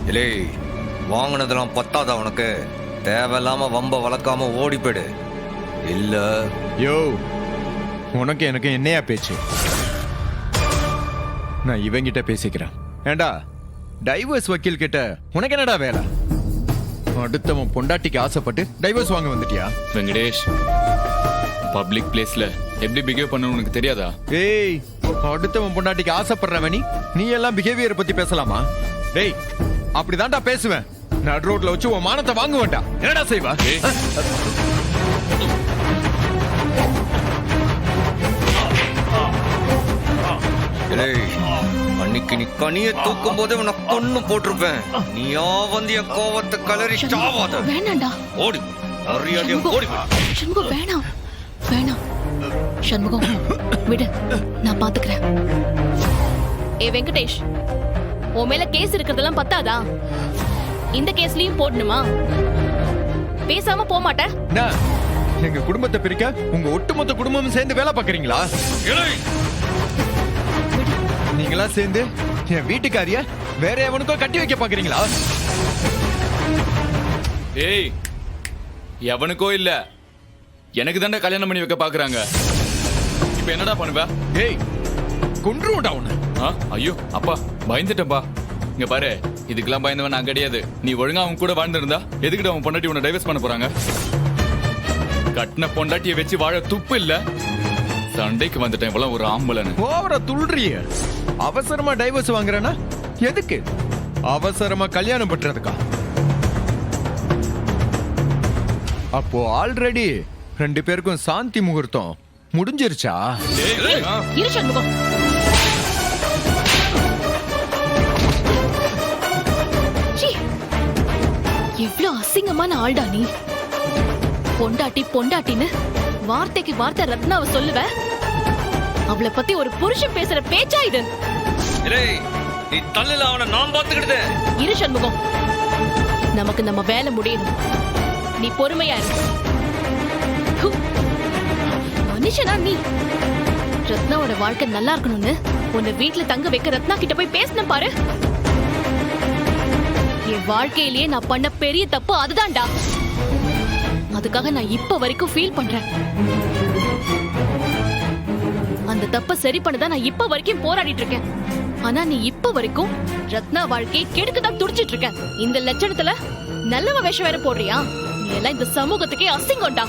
இல்லை வாங்கினதெல்லாம் பத்தாதா உனக்கு? தேவையில்லாம வம்ப வளர்க்காம ஓடி போயிடு. இல்ல யோ உனக்கு எனக்கு என்னையா பேச்சு? நான் இவங்கிட்ட பேசிக்கிறேன். ஏண்டா டைவர்ஸ் வக்கீல் கிட்ட உனக்கு என்னடா வேலை? அடுத்தவன் பொண்டாட்டிக்கு ஆசைப்பட்டு டைவர்ஸ் வாங்க வந்துட்டியா? வெங்கடேஷ், பப்ளிக் பிளேஸ்ல எப்படி பிஹேவ் பண்ணணும் உனக்கு தெரியாதா? ஏய், அடுத்தவன் பொண்டாட்டிக்கு ஆசைப்படுறவனி நீ எல்லாம் பிஹேவியர் பத்தி பேசலாமா? டேய், அப்படிதான்டா பேசுவேன். நடு ரோட்ல வச்சு உன் மானத்தை வாங்குவேன்டா. என்னடா செய்வா? அன்னைக்கு நீ கனிய தூக்கும் போதே உனக்கு கொன்னு போட்டிருப்பேன். நீயா வந்து என் கோவத்தை கலரி சாவாத. வேணாண்டா, ஓடி மரியாதையா ஓடி. சண்முகம் வேணாம் வேணாம். சண்முகம் விடு, நான் பாத்துக்கிறேன். ஏ வெங்கடேஷ், உன் மேல கேஸ் இருக்கிறதெல்லாம் பத்தாதா? இந்த கேஸ்லயும் போடணுமா? பேசாம போக மாட்டேன். எங்க குடும்பத்தை பிரிக்க உங்க ஒட்டுமொத்த குடும்பமும் சேர்ந்து வேலை பாக்குறீங்களா? நீங்களா சேர்ந்து என் வீட்டுக்காரிய வேற எவனுக்கோ கட்டி வைக்க பாக்குறீங்களா? ஏய், எவனுக்கோ இல்ல, எனக்கு தாண்டா கல்யாணம் பண்ணி வைக்க பாக்குறாங்க. இப்ப என்னடா பண்ணுவ? ஏய், கொன்றுடா உன்னை. ஐயோ அப்பா, பயந்துட்டேன்பா. இங்க பாரு, இதுக்கெல்லாம் பயந்தவன் நான் கிடையாது. நீ ஒழுங்கா அவன் கூட வாழ்ந்துருந்தா எதுக்கிட்ட அவன் பொண்டாட்டி உன்னை டைவர்ஸ் பண்ண போறாங்க? கட்டின பொண்டாட்டியை வச்சு வாழ துப்பு இல்ல. சண்டைக்கு வந்துட்டேன் இவ்வளவு ஒரு ஆம்பளன்னு. ஓவரா துள்றிய. அவசரமா டைவர்ஸ் வாங்குறேன்னா எதுக்கு? அவசரமா கல்யாணம் பண்றதுக்கா? அப்போ ஆல்ரெடி 2 பேருக்கும் சாந்தி முகூர்த்தம் முடிஞ்சிருச்சா? இரு சண்முகம். எவ்வளவு அசிங்கமான ஆள்டா நீ. பொண்டாட்டி பொண்டாட்டின்னு வார்த்தைக்கு வார்த்தை ரத்னாவை சொல்லுவ. அவளை பத்தி ஒரு புருஷன் பேசுற பேச்சா இது? நீ தள்ளுல, அவனை நான் பாத்துக்கிட்டே. இரு சண்முகம், நமக்கு நம்ம வேலை முடியணும். நீ பொறுமையா இரு. மனுஷனா நீ? ரத்னாவோட வாழ்க்கை நல்லா இருக்கணும்னு உன்னை வீட்டுல தங்க வைக்க ரத்னா கிட்ட போய் பேசின பாரு. என் வாழ்க்கையிலேயே நான் பண்ண பெரிய தப்பு அதுதான்டா. அதுக்காக நான் இப்ப வரைக்கும் ஃபீல் பண்றேன். அந்த தப்ப சரி பண்ணதான் நான் இப்ப வரைக்கும் போராடிட்டு இருக்கேன். ஆனா நீ இப்ப வரைக்கும் ரத்னா வாழ்க்கையை கெடுக்கதான் துடிச்சிட்டு இருக்க. இந்த லட்சணத்துல நல்லவ வேஷம் வேற போடுறியா? நீ எல்லாம் இந்த சமூகத்துக்கே அசிங்கம்டா.